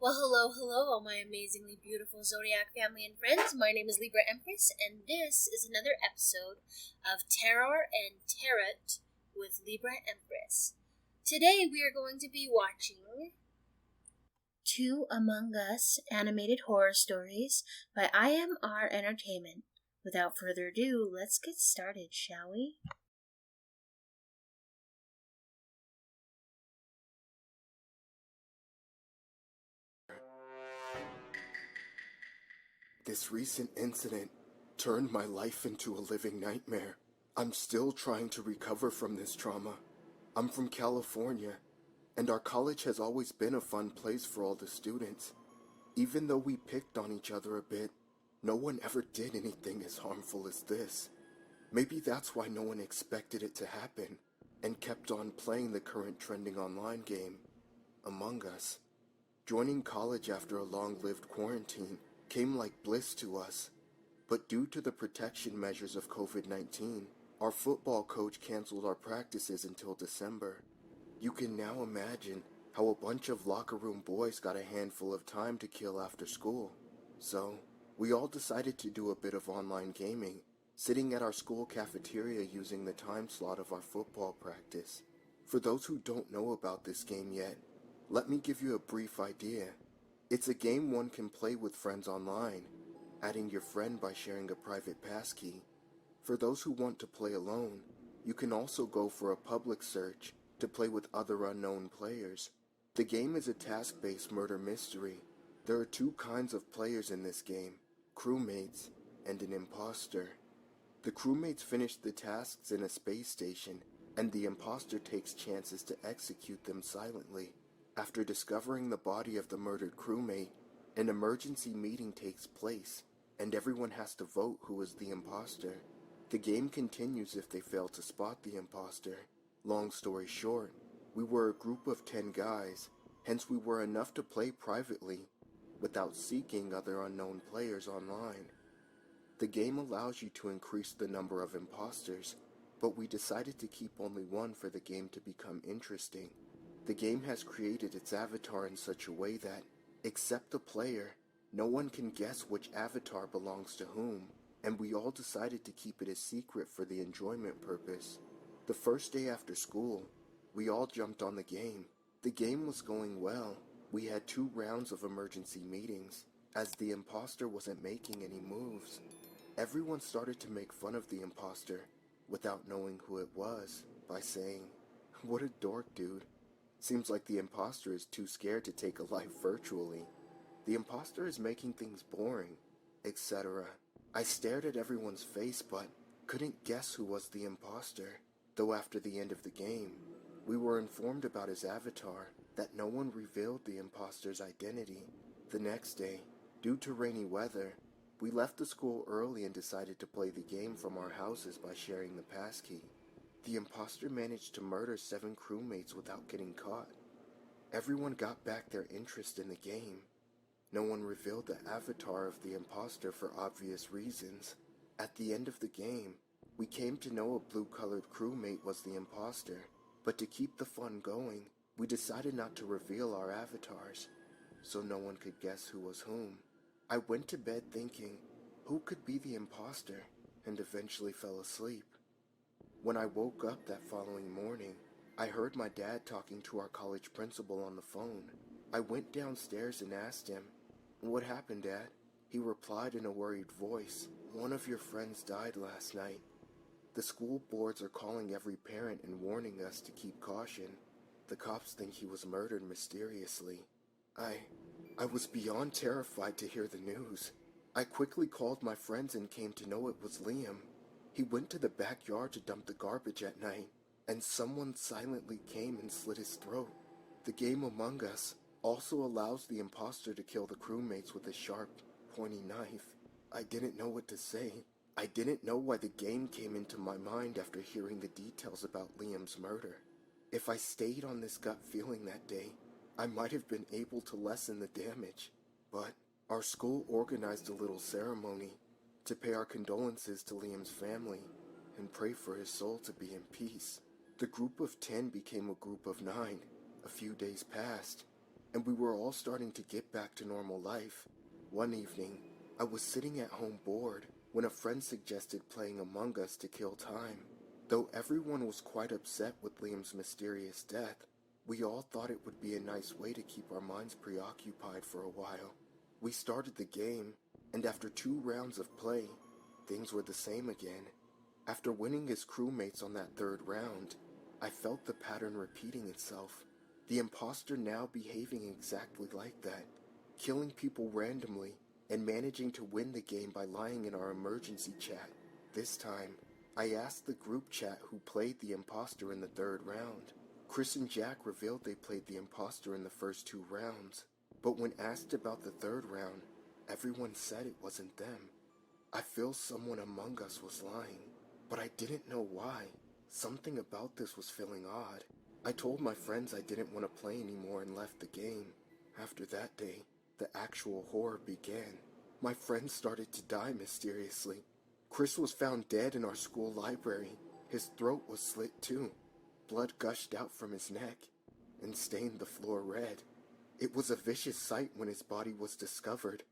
Well, hello, all my amazingly beautiful zodiac family and friends. My name is Libra Empress, and this is another episode of Terror and Tarot with Libra Empress. Today we are going to be watching Two Among Us animated horror stories by IMR Entertainment. Without further ado, let's get started, shall we? This recent incident turned my life into a living nightmare. I'm still trying to recover from this trauma. I'm from California, and our college has always been a fun place for all the students. Even though we picked on each other a bit, no one ever did anything as harmful as this. Maybe that's why no one expected it to happen, and kept on playing the current trending online game, Among Us. Joining college after a long-lived quarantine came like bliss to us, but due to the protection measures of COVID-19, our football coach canceled our practices until December. You can now imagine how a bunch of locker room boys got a handful of time to kill after school. So, we all decided to do a bit of online gaming, sitting at our school cafeteria using the time slot of our football practice. For those who don't know about this game yet, let me give you a brief idea. It's a game one can play with friends online, adding your friend by sharing a private passkey. For those who want to play alone, you can also go for a public search to play with other unknown players. The game is a task-based murder mystery. There are two kinds of players in this game, crewmates and an imposter. The crewmates finish the tasks in a space station, and the imposter takes chances to execute them silently. After discovering the body of the murdered crewmate, an emergency meeting takes place, and everyone has to vote who is the imposter. The game continues if they fail to spot the imposter. Long story short, we were a group of 10 guys, hence we were enough to play privately, without seeking other unknown players online. The game allows you to increase the number of imposters, but we decided to keep only one for the game to become interesting. The game has created its avatar in such a way that, except the player, no one can guess which avatar belongs to whom, and we all decided to keep it a secret for the enjoyment purpose. The first day after school, we all jumped on the game. The game was going well. We had 2 rounds of emergency meetings, as the imposter wasn't making any moves. Everyone started to make fun of the imposter, without knowing who it was, by saying, "What a dork, dude. Seems like the imposter is too scared to take a life virtually. The imposter is making things boring," etc. I stared at everyone's face but couldn't guess who was the imposter, though after the end of the game, we were informed about his avatar, that no one revealed the imposter's identity. The next day, due to rainy weather, we left the school early and decided to play the game from our houses by sharing the passkey. The imposter managed to murder 7 crewmates without getting caught. Everyone got back their interest in the game. No one revealed the avatar of the imposter for obvious reasons. At the end of the game, we came to know a blue-colored crewmate was the imposter, but to keep the fun going, we decided not to reveal our avatars, so no one could guess who was whom. I went to bed thinking, who could be the imposter, and eventually fell asleep. When I woke up that following morning, I heard my dad talking to our college principal on the phone. I went downstairs and asked him, "What happened, Dad?" He replied in a worried voice, "One of your friends died last night. The school boards are calling every parent and warning us to keep caution. The cops think he was murdered mysteriously." I was beyond terrified to hear the news. I quickly called my friends and came to know it was Liam. He went to the backyard to dump the garbage at night, and someone silently came and slit his throat. The game Among Us also allows the imposter to kill the crewmates with a sharp, pointy knife. I didn't know what to say. I didn't know why the game came into my mind after hearing the details about Liam's murder. If I stayed on this gut feeling that day, I might have been able to lessen the damage. But our school organized a little ceremony to pay our condolences to Liam's family and pray for his soul to be in peace. The group of 10 became a group of 9. A few days passed. and we were all starting to get back to normal life. One evening, I was sitting at home bored when a friend suggested playing Among Us to kill time. Though everyone was quite upset with Liam's mysterious death, we all thought it would be a nice way to keep our minds preoccupied for a while. We started the game, and after 2 rounds of play, things were the same again. After winning his crewmates on that 3rd round, I felt the pattern repeating itself. The imposter now behaving exactly like that, killing people randomly and managing to win the game by lying in our emergency chat. This time, I asked the group chat who played the imposter in the 3rd round. Chris and Jack revealed they played the imposter in the first 2 rounds, but when asked about the 3rd round, everyone said it wasn't them. I feel someone among us was lying, but I didn't know why. Something about this was feeling odd. I told my friends I didn't want to play anymore and left the game. After that day, the actual horror began. My friends started to die mysteriously. Chris was found dead in our school library. His throat was slit too. Blood gushed out from his neck and stained the floor red. It was a vicious sight when his body was discovered.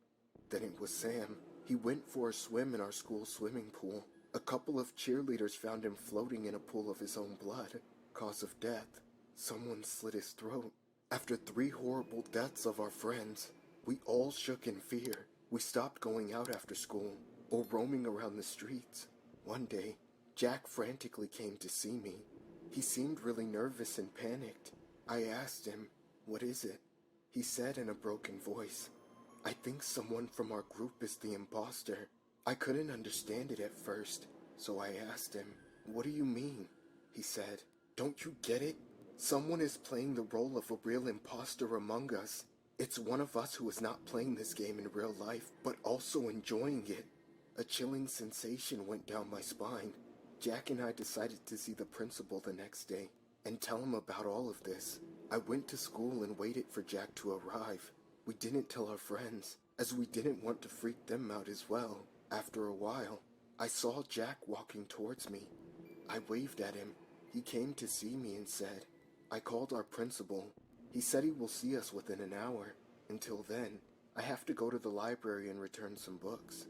Then it was Sam. He went for a swim in our school swimming pool. A couple of cheerleaders found him floating in a pool of his own blood. Cause of death: someone slit his throat. After 3 horrible deaths of our friends, we all shook in fear. We stopped going out after school or roaming around the streets. One day, Jack frantically came to see me. He seemed really nervous and panicked. I asked him, "What is it?" He said in a broken voice, "I think someone from our group is the imposter." I couldn't understand it at first, so I asked him, "What do you mean?" He said, "Don't you get it? Someone is playing the role of a real imposter among us. It's one of us who is not playing this game in real life, but also enjoying it." A chilling sensation went down my spine. Jack and I decided to see the principal the next day and tell him about all of this. I went to school and waited for Jack to arrive. We didn't tell our friends, as we didn't want to freak them out as well. After a while, I saw Jack walking towards me. I waved at him. He came to see me and said, "I called our principal. He said he will see us within an hour. Until then, I have to go to the library and return some books."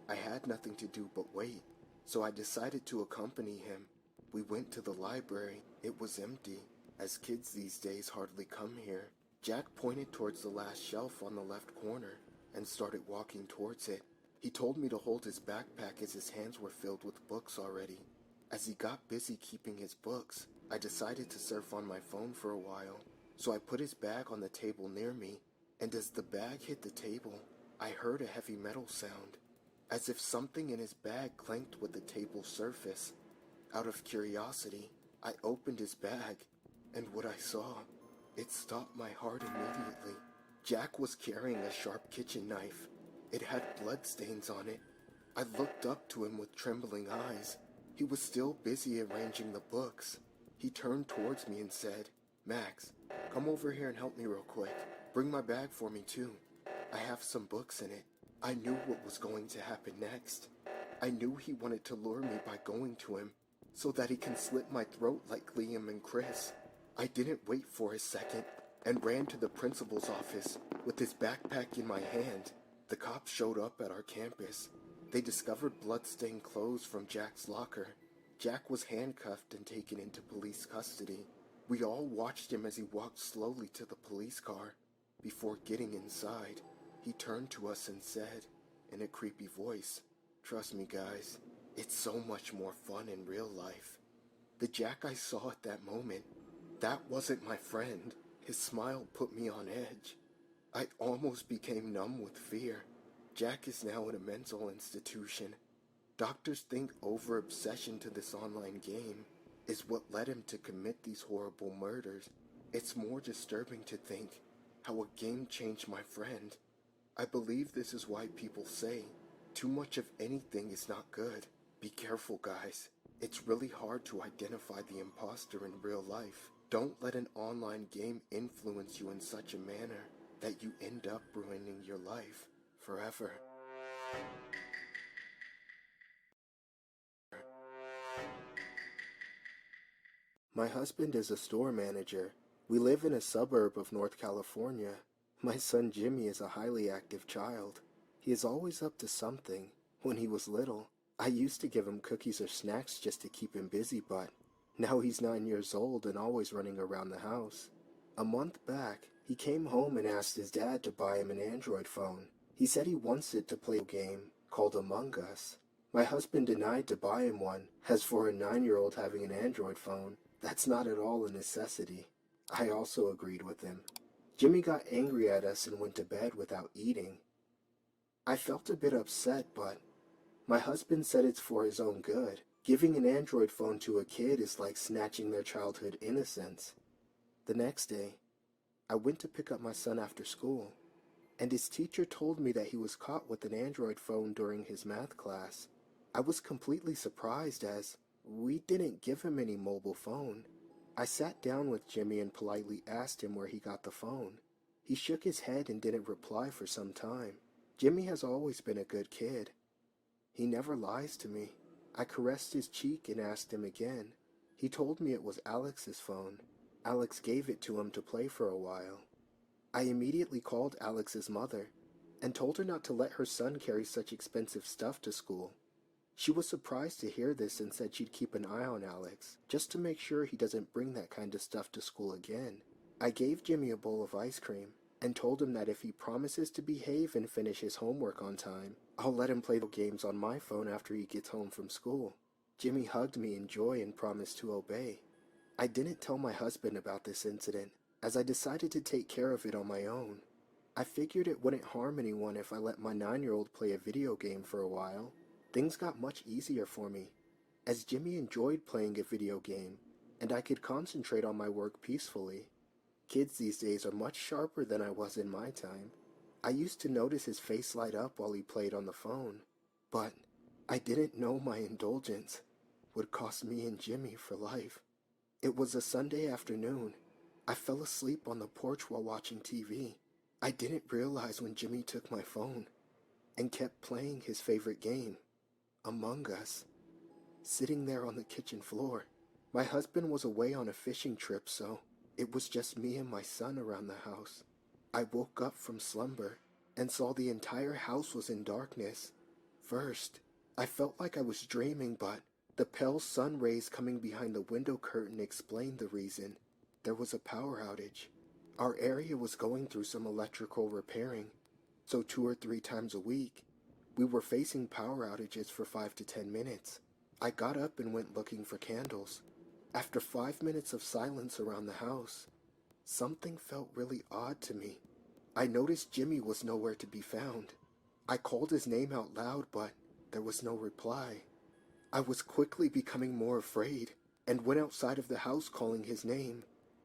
I had nothing to do but wait, so I decided to accompany him. We went to the library. It was empty, as kids these days hardly come here. Jack pointed towards the last shelf on the left corner and started walking towards it. He told me to hold his backpack as his hands were filled with books already. As he got busy keeping his books, I decided to surf on my phone for a while. So I put his bag on the table near me, and as the bag hit the table, I heard a heavy metal sound, as if something in his bag clanked with the table's surface. Out of curiosity, I opened his bag, and what I saw, it stopped my heart immediately. Jack was carrying a sharp kitchen knife. It had blood stains on it. I looked up to him with trembling eyes. He was still busy arranging the books. He turned towards me and said, "Max, come over here and help me real quick. Bring my bag for me too. I have some books in it." I knew what was going to happen next. I knew he wanted to lure me by going to him, so that he can slit my throat like Liam and Chris. I didn't wait for a second and ran to the principal's office with his backpack in my hand. The cops showed up at our campus. They discovered blood-stained clothes from Jack's locker. Jack was handcuffed and taken into police custody. We all watched him as he walked slowly to the police car. Before getting inside, he turned to us and said, in a creepy voice, "Trust me, guys, it's so much more fun in real life." The Jack I saw at that moment, that wasn't my friend. His smile put me on edge. I almost became numb with fear. Jack is now in a mental institution. Doctors think over-obsession to this online game is what led him to commit these horrible murders. It's more disturbing to think how a game changed my friend. I believe this is why people say too much of anything is not good. Be careful, guys. It's really hard to identify the imposter in real life. Don't let an online game influence you in such a manner that you end up ruining your life forever. My husband is a store manager. We live in a suburb of North California. My son Jimmy is a highly active child. He is always up to something. When he was little, I used to give him cookies or snacks just to keep him busy, but now he's 9 years old and always running around the house. A month back, he came home and asked his dad to buy him an Android phone. He said he wants it to play a game called Among Us. My husband denied to buy him one. As for a 9-year-old having an Android phone, that's not at all a necessity. I also agreed with him. Jimmy got angry at us and went to bed without eating. I felt a bit upset, but my husband said it's for his own good. Giving an Android phone to a kid is like snatching their childhood innocence. The next day, I went to pick up my son after school, and his teacher told me that he was caught with an Android phone during his math class. I was completely surprised as we didn't give him any mobile phone. I sat down with Jimmy and politely asked him where he got the phone. He shook his head and didn't reply for some time. Jimmy has always been a good kid. He never lies to me. I caressed his cheek and asked him again. He told me it was Alex's phone. Alex gave it to him to play for a while. I immediately called Alex's mother and told her not to let her son carry such expensive stuff to school. She was surprised to hear this and said she'd keep an eye on Alex, just to make sure he doesn't bring that kind of stuff to school again. I gave Jimmy a bowl of ice cream and told him that if he promises to behave and finish his homework on time, I'll let him play the games on my phone after he gets home from school. Jimmy hugged me in joy and promised to obey. I didn't tell my husband about this incident, as I decided to take care of it on my own. I figured it wouldn't harm anyone if I let my 9-year-old play a video game for a while. Things got much easier for me, as Jimmy enjoyed playing a video game, and I could concentrate on my work peacefully. Kids these days are much sharper than I was in my time. I used to notice his face light up while he played on the phone, but I didn't know my indulgence would cost me and Jimmy for life. It was a Sunday afternoon. I fell asleep on the porch while watching TV. I didn't realize when Jimmy took my phone and kept playing his favorite game, Among Us, sitting there on the kitchen floor. My husband was away on a fishing trip, so it was just me and my son around the house. I woke up from slumber and saw the entire house was in darkness. First, I felt like I was dreaming, but the pale sun rays coming behind the window curtain explained the reason. There was a power outage. Our area was going through some electrical repairing, so 2 or 3 times a week, we were facing power outages for 5 to 10 minutes. I got up and went looking for candles. After 5 minutes of silence around the house, something felt really odd to me. I noticed Jimmy was nowhere to be found. I called his name out loud, but there was no reply. I was quickly becoming more afraid and went outside of the house calling his name.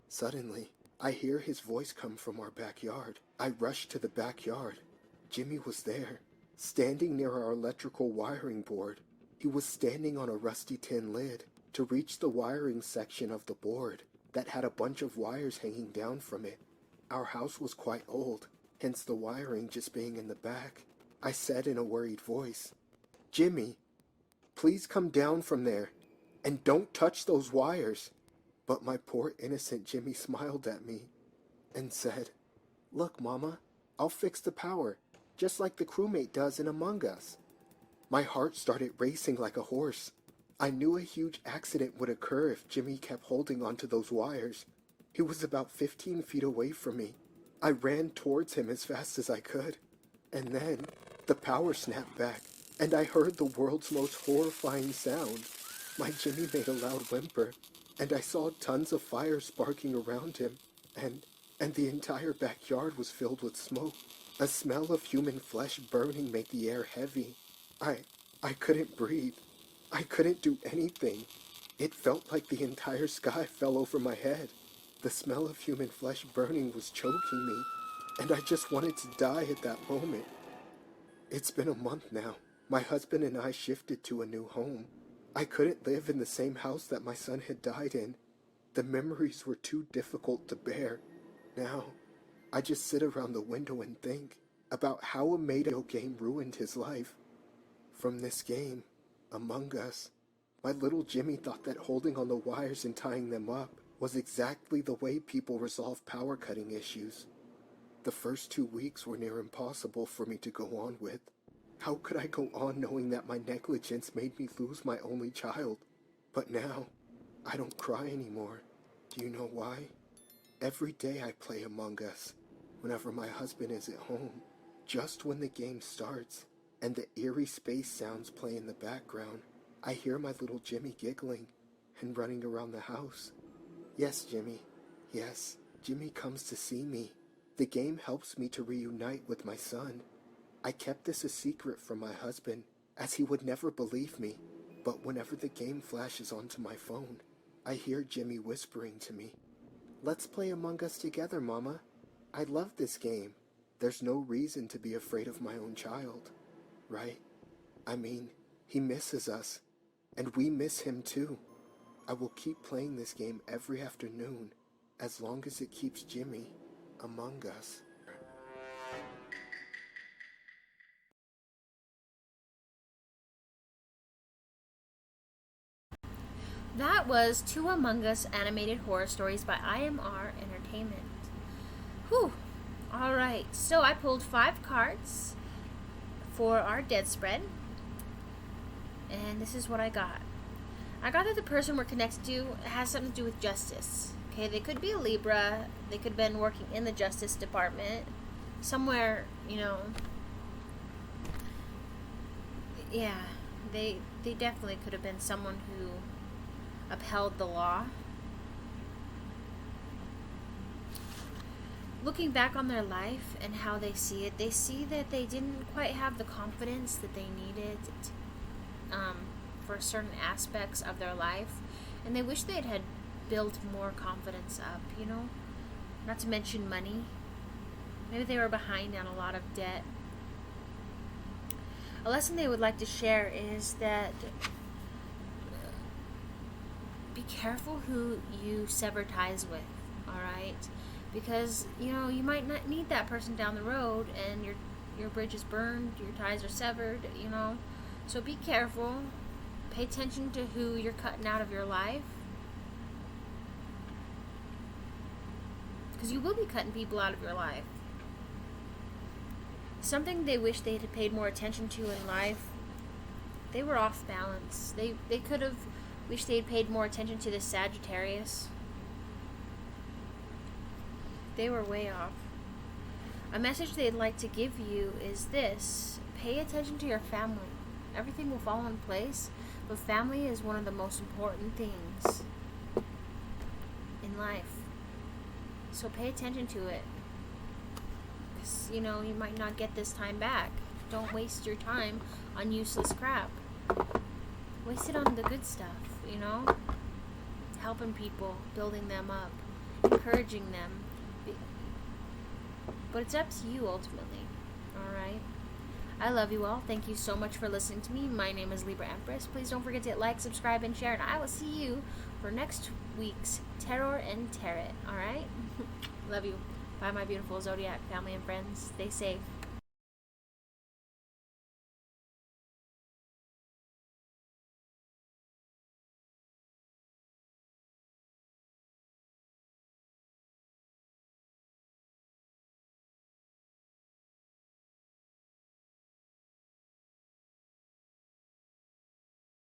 Suddenly, I hear his voice come from our backyard. I rushed to the backyard. Jimmy was there, standing near our electrical wiring board. He was standing on a rusty tin lid to reach the wiring section of the board that had a bunch of wires hanging down from it. Our house was quite old, hence the wiring just being in the back. I said in a worried voice, "Jimmy, please come down from there, and don't touch those wires." But my poor innocent Jimmy smiled at me and said, "Look, Mama, I'll fix the power, just like the crewmate does in Among Us." My heart started racing like a horse. I knew a huge accident would occur if Jimmy kept holding onto those wires. He was about 15 feet away from me. I ran towards him as fast as I could, and then the power snapped back, and I heard the world's most horrifying sound. My Jimmy made a loud whimper, and I saw tons of fire sparking around him, and the entire backyard was filled with smoke. A smell of human flesh burning made the air heavy. I couldn't breathe. I couldn't do anything. It felt like the entire sky fell over my head. The smell of human flesh burning was choking me, and I just wanted to die at that moment. It's been a month now. My husband and I shifted to a new home. I couldn't live in the same house that my son had died in. The memories were too difficult to bear. Now, I just sit around the window and think about how a video game ruined his life. From this game, Among Us, my little Jimmy thought that holding on the wires and tying them up was exactly the way people resolve power cutting issues. The first 2 weeks were near impossible for me to go on with. How could I go on knowing that my negligence made me lose my only child? But now, I don't cry anymore. Do you know why? Every day I play Among Us, whenever my husband is at home. Just when the game starts, and the eerie space sounds play in the background, I hear my little Jimmy giggling and running around the house. Yes, Jimmy. Yes, Jimmy comes to see me. The game helps me to reunite with my son. I kept this a secret from my husband, as he would never believe me. But whenever the game flashes onto my phone, I hear Jimmy whispering to me, "Let's play Among Us together, Mama. I love this game. There's no reason to be afraid of my own child, right? I mean, he misses us, and we miss him too. I will keep playing this game every afternoon, as long as it keeps Jimmy among us." That was two Among Us animated horror stories by IMR Entertainment. Whew. Alright, so I pulled 5 cards for our dead spread. And this is what I got. I got that the person we're connected to has something to do with justice. Okay, they could be a Libra. They could have been working in the Justice Department. Somewhere, yeah, they definitely could have been someone who upheld the law. Looking back on their life and how they see it, they see that they didn't quite have the confidence that they needed for certain aspects of their life, and they wish they had built more confidence up, not to mention money. Maybe they were behind on a lot of debt. A lesson they would like to share is that be careful who you sever ties with, alright? Because, you might not need that person down the road, and your bridge is burned, your ties are severed, So be careful. Pay attention to who you're cutting out of your life. Because you will be cutting people out of your life. Something they wish they had paid more attention to in life, they were off balance. They could have wished they had paid more attention to the Sagittarius. They were way off. A message they'd like to give you is this: pay attention to your family. Everything will fall in place, but family is one of the most important things in life. So pay attention to it. Because, you might not get this time back. Don't waste your time on useless crap. Waste it on the good stuff, helping people, building them up, encouraging them. But it's up to you ultimately, alright? I love you all. Thank you so much for listening to me. My name is Libra Empress. Please don't forget to like, subscribe, and share. And I will see you for next week's Tarot and Tarot. Alright? Love you. Bye, my beautiful zodiac family and friends. Stay safe.